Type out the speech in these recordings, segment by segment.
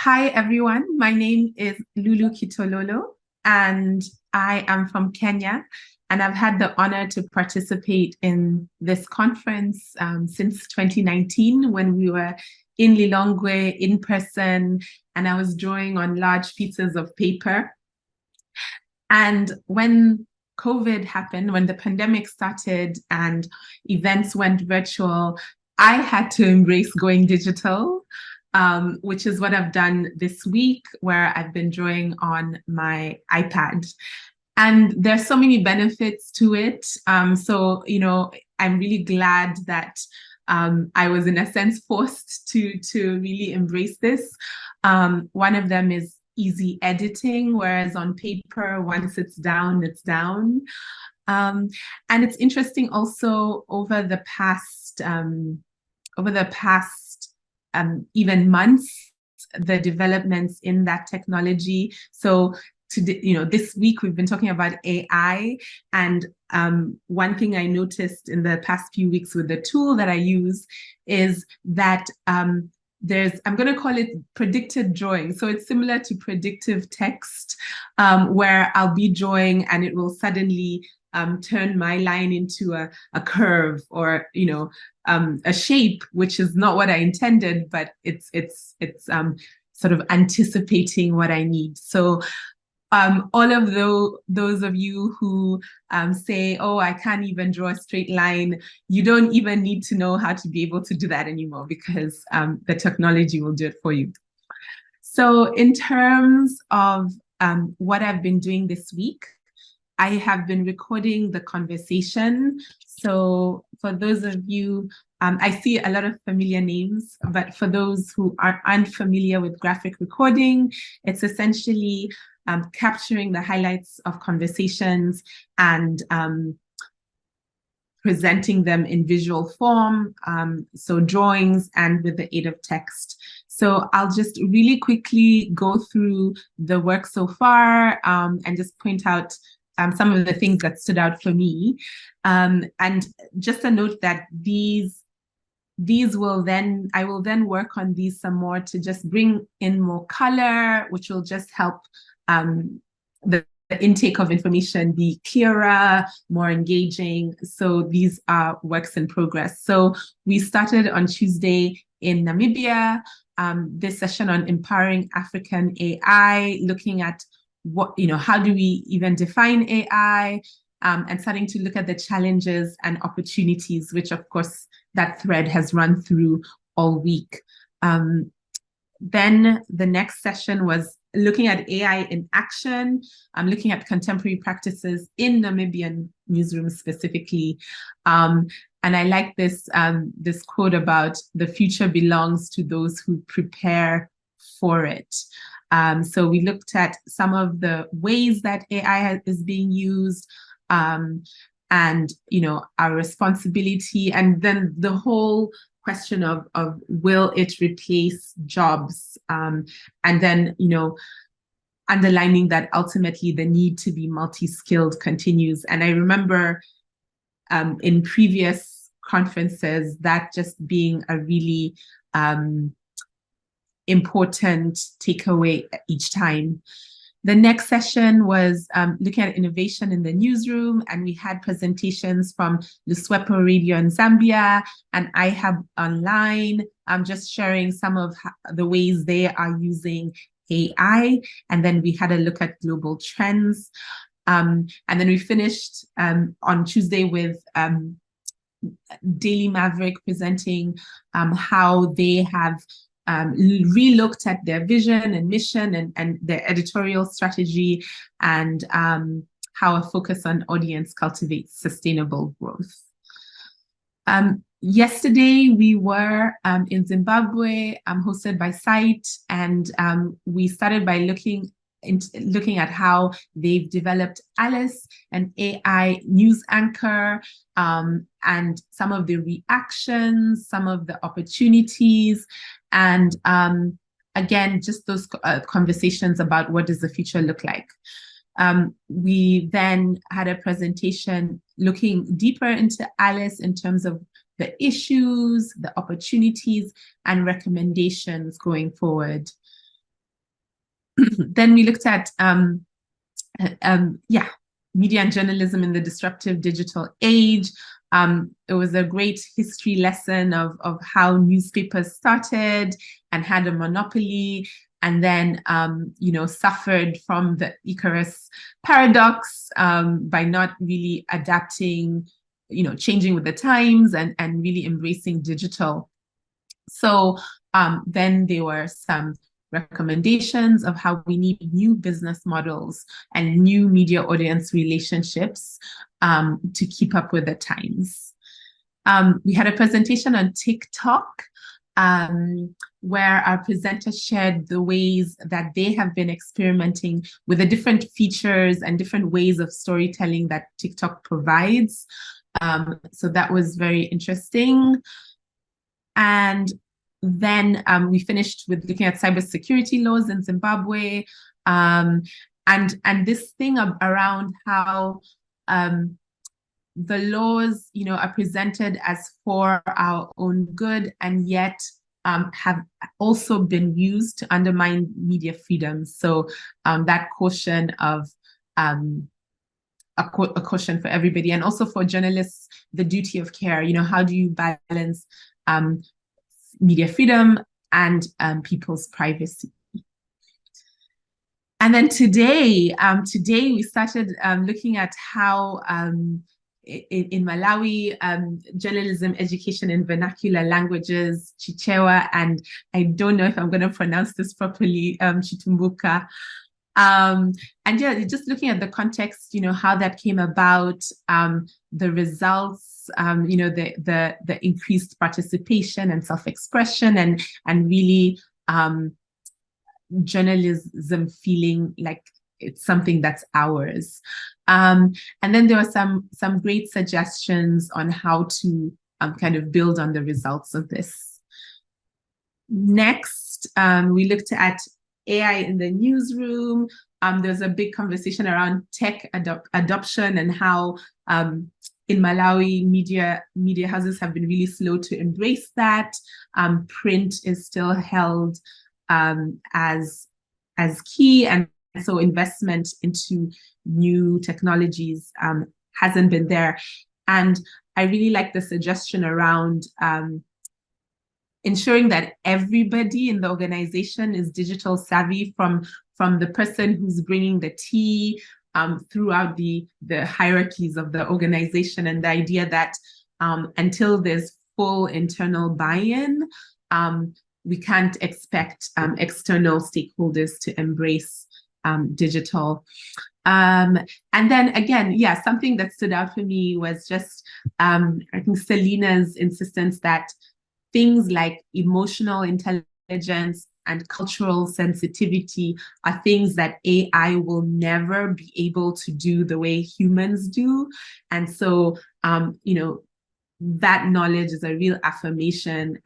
Hi, everyone. My name is Lulu Kitololo, and I am from Kenya. And I've had the honor to participate in this conference since 2019 when we were in Lilongwe in person, and I was drawing on large pieces of paper. And when COVID happened, when the pandemic started and events went virtual, I had to embrace going digital, which is what I've done this week, where I've been drawing on my iPad. And there's so many benefits to it. I'm really glad that I was, in a sense, forced to really embrace this. One of them is easy editing, whereas on paper, once it's down, it's down. And it's interesting also over the past even months, the developments in that technology. So this week we've been talking about AI, and one thing I noticed in the past few weeks with the tool that I use is that I'm going to call it predicted drawing. So it's similar to predictive text, where I'll be drawing and it will suddenly turn my line into a curve or a shape, which is not what I intended, but it's sort of anticipating what I need. So all of those of you who say, oh, I can't even draw a straight line, you don't even need to know how to be able to do that anymore, because the technology will do it for you. So in terms of what I've been doing this week, I have been recording the conversation. So for those of you, I see a lot of familiar names, but for those who are unfamiliar with graphic recording, it's essentially capturing the highlights of conversations and presenting them in visual form, so drawings and with the aid of text. So I'll just really quickly go through the work so far and just point out some of the things that stood out for me. And just a note that I will then work on these some more to just bring in more color, which will just help the intake of information be clearer, more engaging. So these are works in progress. So we started on Tuesday in Namibia, this session on empowering African AI, looking at how do we even define AI, and starting to look at the challenges and opportunities, which of course that thread has run through all week. Then the next session was looking at AI in action. I'm looking at contemporary practices in Namibian newsrooms specifically. And I like this quote about the future belongs to those who prepare for it. So we looked at some of the ways that AI is being used, and our responsibility, and then the whole question of will it replace jobs, and then underlining that ultimately the need to be multi-skilled continues. And I remember in previous conferences that just being a really important takeaway each time. The next session was looking at innovation in the newsroom, and we had presentations from Luswepo Radio in Zambia and iHub Online, just sharing some of the ways they are using AI. And then we had a look at global trends. And then we finished on Tuesday with Daily Maverick presenting how they have re-looked at their vision and mission and their editorial strategy, and how a focus on audience cultivates sustainable growth. Yesterday, we were in Zimbabwe, hosted by Site, and we started by looking at how they've developed Alice, an AI news anchor, and some of the reactions, some of the opportunities, and again, just those conversations about what does the future look like. We then had a presentation looking deeper into Alice in terms of the issues, the opportunities, and recommendations going forward. then we looked at media and journalism in the disruptive digital age. It was a great history lesson of how newspapers started and had a monopoly, and then suffered from the Icarus paradox by not really adapting, changing with the times and really embracing digital. So then there were some recommendations of how we need new business models and new media audience relationships to keep up with the times. We had a presentation on TikTok where our presenters shared the ways that they have been experimenting with the different features and different ways of storytelling that TikTok provides. So that was very interesting. And then we finished with looking at cybersecurity laws in Zimbabwe, and this thing around how the laws, are presented as for our own good, and yet have also been used to undermine media freedom. So that caution of a caution for everybody, and also for journalists, the duty of care. How do you balance media freedom and people's privacy? And then today we started looking at how in Malawi, journalism education in vernacular languages, Chichewa, and I don't know if I'm going to pronounce this properly, Chitumbuka. And yeah, just looking at the context, how that came about, the results, the increased participation and self-expression, and really journalism feeling like it's something that's ours. And then there were some great suggestions on how to kind of build on the results of this. Next, we looked at AI in the newsroom. There's a big conversation around tech adoption and how in Malawi, media houses have been really slow to embrace that. Print is still held as key, and so investment into new technologies hasn't been there. And I really like the suggestion around ensuring that everybody in the organization is digital savvy, from the person who's bringing the tea throughout the hierarchies of the organization, and the idea that until there's full internal buy-in, we can't expect external stakeholders to embrace digital. And then again, yeah, something that stood out for me was just, I think Selina's insistence that things like emotional intelligence and cultural sensitivity are things that AI will never be able to do the way humans do. And so, that knowledge is a real affirmation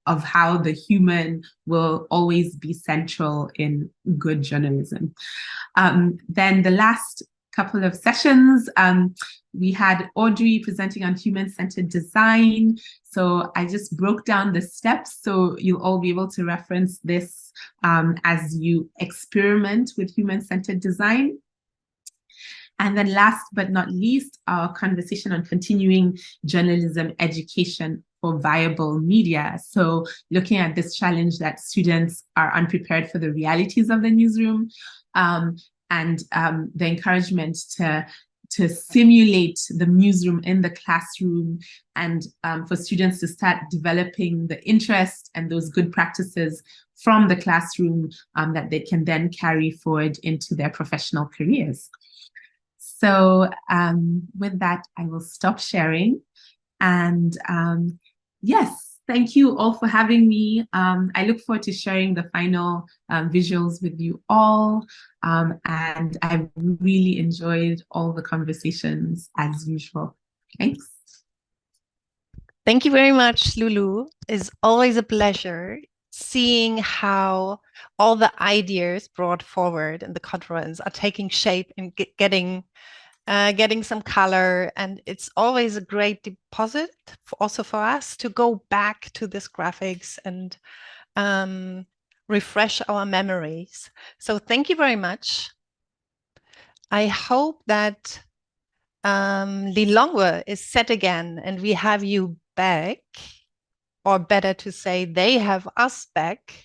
of how the human will always be central in good journalism. Then the last couple of sessions, we had Audrey presenting on human-centered design. So I just broke down the steps so you'll all be able to reference this as you experiment with human-centered design. And then last but not least, our conversation on continuing journalism education for viable media. So looking at this challenge that students are unprepared for the realities of the newsroom, and the encouragement to simulate the newsroom in the classroom, and for students to start developing the interest and those good practices from the classroom that they can then carry forward into their professional careers. So with that, I will stop sharing. And yes, thank you all for having me. I look forward to sharing the final visuals with you all. And I've really enjoyed all the conversations as usual. Thanks. Thank you very much, Lulu. It's always a pleasure seeing how all the ideas brought forward in the conference are taking shape and getting some color. And it's always a great deposit also for us to go back to this graphics and refresh our memories. So thank you very much. I hope that Lilongwe is set again and we have you back, or better to say, they have us back